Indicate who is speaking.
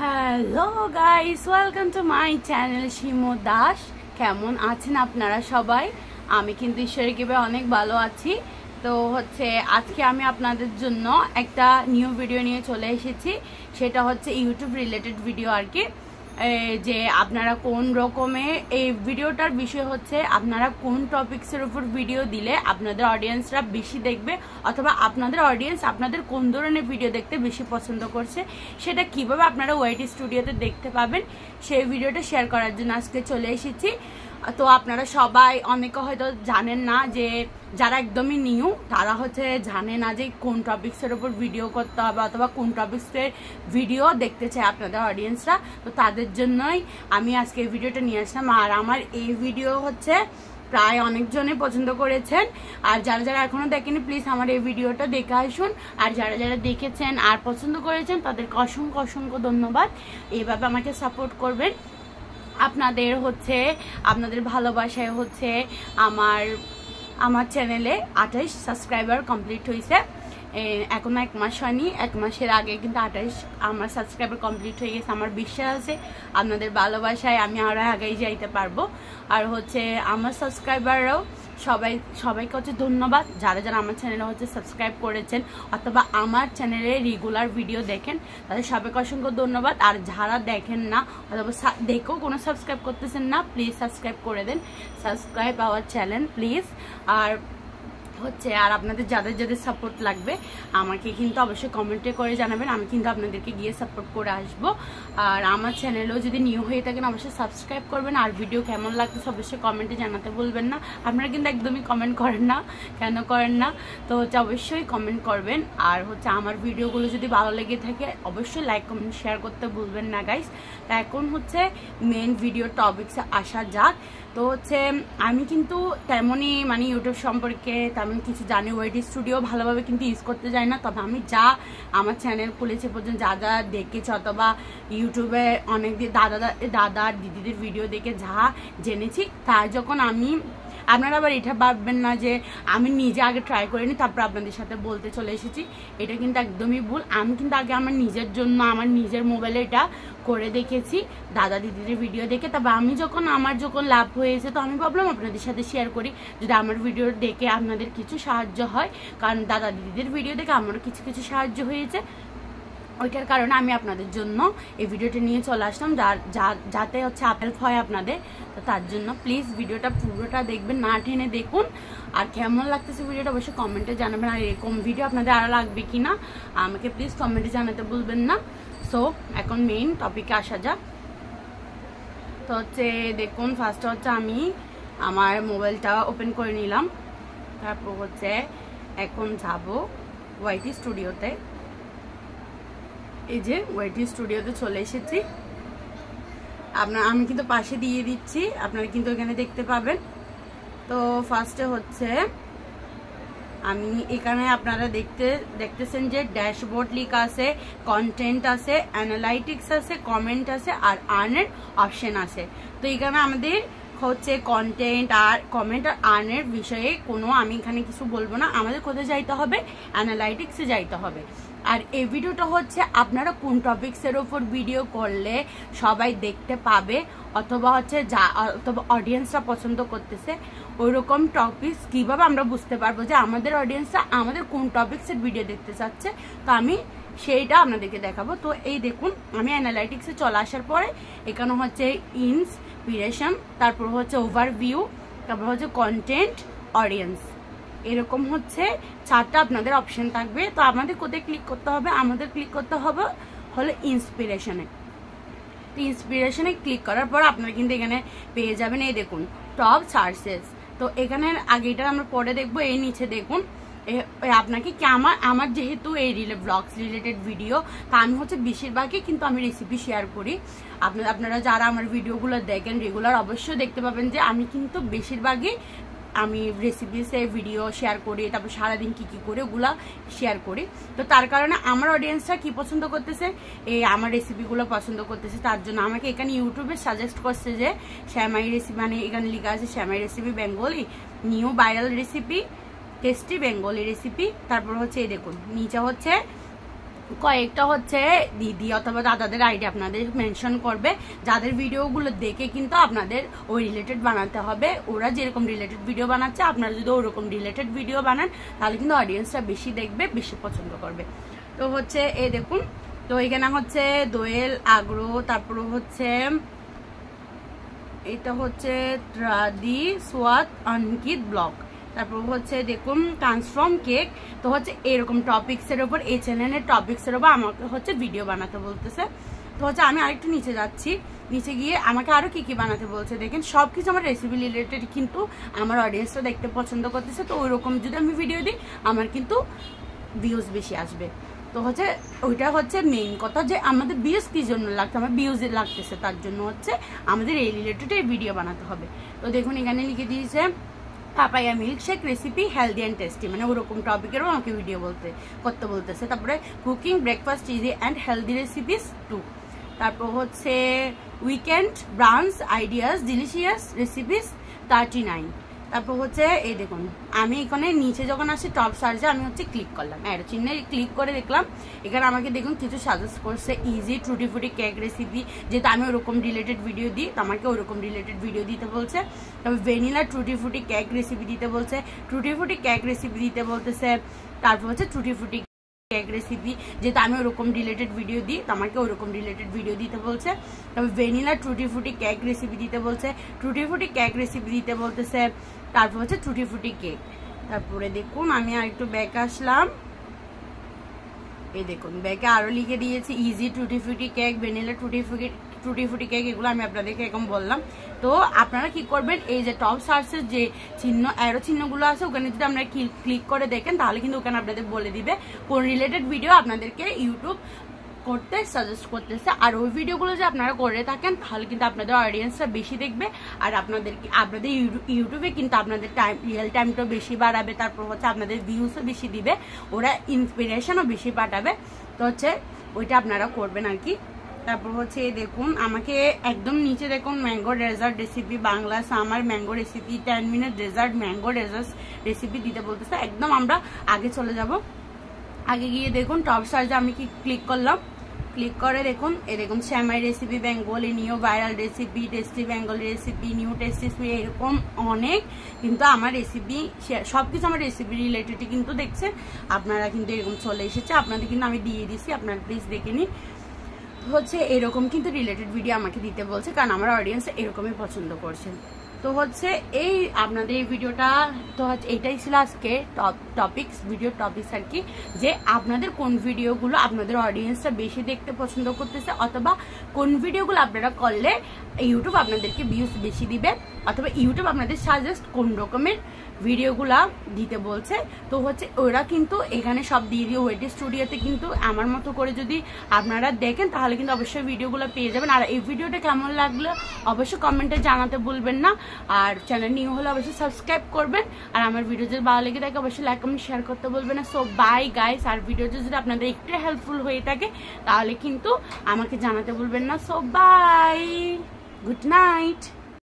Speaker 1: Hello guys, welcome to my channel Shimu Das. কেমন আছেন আপনারা সবাই? আমি কিন্তু ঈশ্বরের কৃপায় অনেক ভালো আছি। তো আজকে আমি আপনাদের জন্য একটা নিউ ভিডিও নিয়ে চলে এসেছি। সেটা হচ্ছে ইউটিউব রিলেটেড ভিডিও আর কি। যে আপনারা কোন রকমের এই ভিডিওটার বিষয় হচ্ছে আপনারা কোন টপিক্সের উপর ভিডিও দিলে আপনাদের অডিয়েন্সরা বেশি দেখবে, অথবা আপনাদের অডিয়েন্স আপনাদের কোন ধরনের ভিডিও দেখতে বেশি পছন্দ করছে, সেটা কিভাবে আপনারা ওয়াইটি স্টুডিওতে দেখতে পাবেন সেই ভিডিওটা শেয়ার করার জন্য আজকে চলে এসেছি। তো আপনারা সবাই অনেকে হয়তো জানেন না, যে যারা একদমই নিউ তারা জানে না যে কোন টপিক্সের উপর ভিডিও করতে হবে অথবা কোন টপিক্সের ভিডিও দেখতে চায় আপনাদের অডিয়েন্সরা। তো তাদের জন্যই আমি আজকে এই ভিডিওটা নিয়ে আসলাম। আর আমার এই ভিডিও প্রায় অনেকজনই পছন্দ করেছেন। আর যারা যারা এখনো দেখেনি প্লিজ আমার এই ভিডিওটা দেখে আসুন। আর যারা যারা দেখেছেন আর পছন্দ করেছেন তাদেরকে অসংখ্য অসংখ্য ধন্যবাদ। এইভাবে আমাকে সাপোর্ট করবেন। আপনাদের ভালোবাসায় আমার চ্যানেলে 28 সাবস্ক্রাইবার কমপ্লিট হয়েছে। এখনো 1 মাস হয়নি, 1 মাসের আগে কিন্তু 28 আমার সাবস্ক্রাইবার কমপ্লিট হয়ে গেছে। আমার বিশ্বাস আছে আপনাদের ভালোবাসায় আমি আরো আগাই যাইতে পারবো। আর আমার সাবস্ক্রাইবাররাও সবাইকে ধন্যবাদ। যারা যারা আমার চ্যানেলে সাবস্ক্রাইব করেছেন অথবা আমার চ্যানেলে রেগুলার ভিডিও দেখেন তাদের সবাইকে অসংখ্য ধন্যবাদ। আর যারা দেখেন না অথবা দেখেও কোনো সাবস্ক্রাইব করতেছেন না, প্লিজ সাবস্ক্রাইব করে দেন। Subscribe our channel please. আর আপনাদের যাদের যাদের সাপোর্ট লাগবে আমাকে কিন্তু অবশ্যই কমেন্টে করে জানাবেন, আমি কিন্তু আপনাদেরকে গিয়ে সাপোর্ট করে আসবো। আর আমার চ্যানেলেও যদি নিউ হয়ে থাকেন অবশ্যই সাবস্ক্রাইব করবেন। আর ভিডিও কেমন লাগতেছে অবশ্যই কমেন্টে জানাতে বলবেন না। আপনারা কিন্তু একদমই কমেন্ট করেন না, কেন করেন না? তো অবশ্যই কমেন্ট করবেন। আর আমার ভিডিওগুলো যদি ভালো লেগে থাকে অবশ্যই লাইক কমেন্ট শেয়ার করতে ভুলবেন না গাইস। তা এখন মেন ভিডিও টপিকসে আসা যাক। তো আমি কিন্তু তেমনই ইউটিউব সম্পর্কে তেমন কিছু জানি, ওয়াইটি স্টুডিও ভালোভাবে কিন্তু ইউজ করতে যাই না। তবে আমি যা আমার চ্যানেল খুলেছে পর্যন্ত যা যা দেখেছি অথবা ইউটিউবে অনেক দাদা দিদিদের ভিডিও দেখে যা জেনেছি, তাই যখন আপনারা আবার এটা ভাববেন না যে আমি নিজে আগে ট্রাই করিনি তারপর আপনাদের সাথে বলতে চলে এসেছি, এটা কিন্তু একদমই ভুল। আমি কিন্তু আগে আমার নিজের জন্য আমার নিজের মোবাইলে এটা করে দেখেছি দাদা দিদিদের ভিডিও দেখে। তবে আমার যখন লাভ হয়েছে তো আমি ভাবলাম আপনাদের সাথে শেয়ার করি, যদি আমার ভিডিও দেখে আপনাদের কিছু সাহায্য হয়। কারণ দাদা দিদিদের ভিডিও দেখে আমারও কিছু কিছু সাহায্য হয়েছে, ওইটার কারণে আমি আপনাদের জন্য এই ভিডিওটা নিয়ে চলে আসলাম, যাতে হেল্প হয় আপনাদের। তো তার জন্য প্লিজ ভিডিওটা পুরোটা দেখবেন, না টেনে দেখুন। আর কেমন লাগতেছে ভিডিওটা অবশ্যই কমেন্টে জানাবেন। আর এরকম ভিডিও আপনাদের আরও লাগবে কিনা আমাকে প্লিজ কমেন্টে জানাতে ভুলবেন না। সো এখন মেইন টপিকে আসা যাক। তো দেখুন, ফার্স্টে আমি আমার মোবাইলটা ওপেন করে নিলাম। তারপর এখন যাব ওয়াইটি স্টুডিওতে। এই যে ওয়াইটি স্টুডিওতে চলে এসেছি। আমি কিন্তু পাশে দিয়ে দিচ্ছি, আপনারা কিন্তু এখানে দেখতে পাবেন। তো ফার্স্টে আমি এখানে আপনারা দেখতেছেন যে ড্যাশবোর্ড লেখা আছে, কন্টেন্ট আছে, অ্যানালাইটিক্স আছে, কমেন্ট আছে আর আর্নের অপশন আছে। তো এখানে আমাদের কন্টেন্ট আর কমেন্ট আর আর্নের বিষয়ে আমি এখানে কিছু বলবো না। আমাদের কোথায় যাইতে হবে? অ্যানালাইটিক্সে যাইতে হবে। আর এই ভিডিওটা আপনারা কোন টপিক্সের ওপর ভিডিও করলে সবাই দেখতে পাবে অথবা অথবা অডিয়েন্সরা পছন্দ করতেছে, ওইরকম টপিক্স কিভাবে আমরা বুঝতে পারবো যে আমাদের অডিয়েন্সরা আমাদের কোন টপিক্সের ভিডিও দেখতে চাচ্ছে। তো আমি সেইটা আপনাদেরকে দেখাবো। তো এই দেখুন, আমি অ্যানালাইটিক্সে চলে আসার পরে এখানে ইন্সপিরেশন, তারপর ওভারভিউ, তারপর কন্টেন্ট, অডিয়েন্স, এরকম 4টা আপনাদের অপশন থাকবে। তো আমাদের কোথায় ক্লিক করতে হবে? আমাদের ক্লিক করতে হবে ইন্সপিরেশনে। তো ইন্সপিরেশনে ক্লিক করার পর আপনারা কিন্তু এখানে পেয়ে যাবেন, এই দেখুন টপ সার্চেস। তো এখানে আগে এটা আমরা পরে দেখবো। এই নিচে দেখুন আপনাকে কি আমার যেহেতু এই ব্লগস রিলেটেড ভিডিও, তা আমি বেশিরভাগই কিন্তু আমি রেসিপি শেয়ার করি। আপনারা যারা আমার ভিডিওগুলো দেখেন রেগুলার অবশ্যই দেখতে পাবেন যে আমি কিন্তু বেশিরভাগই আমি রেসিপিসে ভিডিও শেয়ার করি, তারপর সারাদিন কি কি করে ওগুলা শেয়ার করি। তো তার কারণে আমার অডিয়েন্সরা কি পছন্দ করতেছে, আমার রেসিপিগুলো পছন্দ করতেছে। তার জন্য আমাকে এখানে ইউটিউবে সাজেস্ট করছে যে শ্যামাই রেসিপি, এখানে লেখা আছে শ্যামাই recipe Bengali, new viral recipe, tasty Bengali recipe. তারপর এই দেখুন নিচে কয়েকটা হচ্ছে দিদি অথবা দাদাদের আইডি আপনাদের মেনশন করবে, যাদের ভিডিওগুলো দেখে কিন্তু আপনাদের ওই রিলেটেড বানাতে হবে। ওরা যেরকম রিলেটেড ভিডিও বানাচ্ছে আপনারা যদি ওরকম রিলেটেড ভিডিও বানান তাহলে কিন্তু অডিয়েন্সটা বেশি দেখবে, বেশি পছন্দ করবে। তো হচ্ছে এই দেখুন, তো এখানে হচ্ছে দোয়েল আগ্রহ, তারপর হচ্ছে এটা হচ্ছে ত্রাদি সোয়াত অঙ্কিত ব্লগ, তারপর হচ্ছে দেখুন ট্রান্সফর্ম কেক। তো হচ্ছে এরকম টপিক্সের ওপর এই চ্যানেলের টপিক্সের ওপর আমাকে হচ্ছে ভিডিও বানাতে বলতেছে। তো হচ্ছে আমি আরেকটু নিচে যাচ্ছি, নিচে গিয়ে আমাকে আরও কী কী বানাতে বলছে দেখেন, সব কিছু আমার রেসিপি রিলেটেড কিন্তু আমার অডিয়েন্সটা দেখতে পছন্দ করতেছে। তো ওইরকম যদি আমি ভিডিও দিই আমার কিন্তু ভিউজ বেশি আসবে। তো হচ্ছে ওইটা হচ্ছে মেইন কথা, যে আমাদের ভিউজ কী জন্য লাগছে, আমার ভিউজে লাগতেছে, তার জন্য হচ্ছে আমাদের এই রিলেটেড এই ভিডিও বানাতে হবে। তো দেখুন এখানে লিখে দিয়েছে papaya milkshake recipe healthy and tasty, মানে ওরকম টপিকেরও আমাকে ভিডিও করতে বলতেছে। তারপরে cooking breakfast easy and healthy recipes two, তারপর হচ্ছে weekend brunch ideas delicious recipes 39। তারপর হচ্ছে এই দেখুন আমি এখানে নিচে যখন আসি টপ সার্চে আমি হচ্ছে ক্লিক করলাম, অ্যারো চিহ্নে ক্লিক করে দেখলাম এখানে আমাকে দেখুন কিছু সাজেস্ট করছে ইজি টুটি ফুটি কেক রেসিপি, যেহেতু আমি ওরকম রিলেটেড ভিডিও দিই তো আমাকে ওরকম রিলেটেড ভিডিও দিতে বলছে। তারপর ভ্যানিলা টুটি ফুটি কেক রেসিপি দিতে বলছে, টুটি ফুটি কেক রেসিপি দিতে বলতেছে। তারপর হচ্ছে টুটি ফুটি কেক রেসিপি, যেহেতু আমি ওরকম রিলেটেড ভিডিও দিই তো আমাকে ওরকম রিলেটেড ভিডিও দিতে বলছে। তারপর ভ্যানিলা টুটি ফুটি কেক রেসিপি দিতে বলছে, টুটি ফুটি কেক রেসিপি দিতে বলতেছে। তারপর হচ্ছে টুটি ফুটি কেক। তারপরে দেখুন আমি আর একটু ব্যাক আসলাম, এই দেখুন ব্যাকে আরো লিখে দিয়েছি ইজি টুটি ফুটি কেক, ভ্যানিলা টুটি ফুটি কেক, এগুলো আমি আপনাদেরকে এরকম বললাম। তো আপনারা কি করবেন, এই যে টপ সার্চের যে চিহ্ন অ্যারো চিহ্নগুলো আছে ওখানে যদি আপনারা ক্লিক করে দেখেন তাহলে কিন্তু ওখানে আপনাদের বলে দিবে কোন রিলেটেড ভিডিও আপনাদেরকে ইউটিউব করতে সাজেস্ট করতেছে। আর ওই ভিডিওগুলো যে আপনারা করে থাকেন তাহলে কিন্তু আপনাদের অডিয়েন্সটা বেশি দেখবে, আর আপনাদের ইউটিউবে কিন্তু আপনাদের রিয়েল টাইমটাও বেশি বাড়াবে। তারপর হচ্ছে আপনাদের ভিউসও বেশি দিবে, ওরা ইন্সপিরেশনও বেশি পাঠাবে। তো হচ্ছে ওইটা আপনারা করবেন আর কি। তারপর হচ্ছে দেখুন আমাকে একদম নিচে দেখুন mango dessert recipe Bangla summer mango recipe 10 minute dessert mango dessert recipe দিতে বলতেছে। একদম আমরা আগে চলে যাব, আগে গিয়ে দেখুন টপ সার্চে আমি কি ক্লিক করলাম, ক্লিক করে দেখুন এই দেখুন শ্যামাই recipe Bengali, new viral recipe, tasty Bengali recipe, new tasty sweet, এরকম অনেক কিন্তু আমার রেসিপি সব কিছু আমার রেসিপি রিলেটেডই কিন্তু দেখছেন আপনারা কিন্তু এরকম চলে এসেছে, আপনাদের কিন্তু আমি দিয়ে দিছি, আপনারা প্লিজ দেখে নিন। হচ্ছে এরকম কিন্তু রিলেটেড ভিডিও আমাকে দিতে বলছে, কারণ আমার অডিয়েন্স এরকমই পছন্দ করছেন। তো হচ্ছে এই আপনাদের এই ভিডিওটা তো হচ্ছে এটাই ছিল আজকে ভিডিও টপিক্স আর কি, যে আপনাদের কোন ভিডিওগুলো আপনাদের অডিয়েন্সটা বেশি দেখতে পছন্দ করতেছে, অথবা কোন ভিডিওগুলো আপনারা করলে ইউটিউব আপনাদেরকে ভিউজ বেশি দিবে, অথবা ইউটিউব আপনাদের সাজেস্ট কোন রকমের ভিডিওগুলা দিতে বলছে। তো হচ্ছে ওরা কিন্তু এখানে সব দিয়ে দিয়ে ওয়েটি স্টুডিওতে কিন্তু আমার মতো করে যদি আপনারা দেখেন তাহলে কিন্তু অবশ্যই ভিডিওগুলো পেয়ে যাবেন। আর এই ভিডিওটা কেমন লাগলো অবশ্যই কমেন্টে জানাতে ভুলবেন না, আর চ্যানেল নিউ হলে অবশ্যই সাবস্ক্রাইব করবেন, আর আমার ভিডিও যদি ভালো লেগে থাকে অবশ্যই লাইক কমেন্ট শেয়ার করতে বলবেন না। সো বাই গাইস, আর ভিডিওটা যদি আপনাদের একটু হেল্পফুল হয়ে থাকে তাহলে কিন্তু আমাকে জানাতে ভুলবেন না। So bye, good night.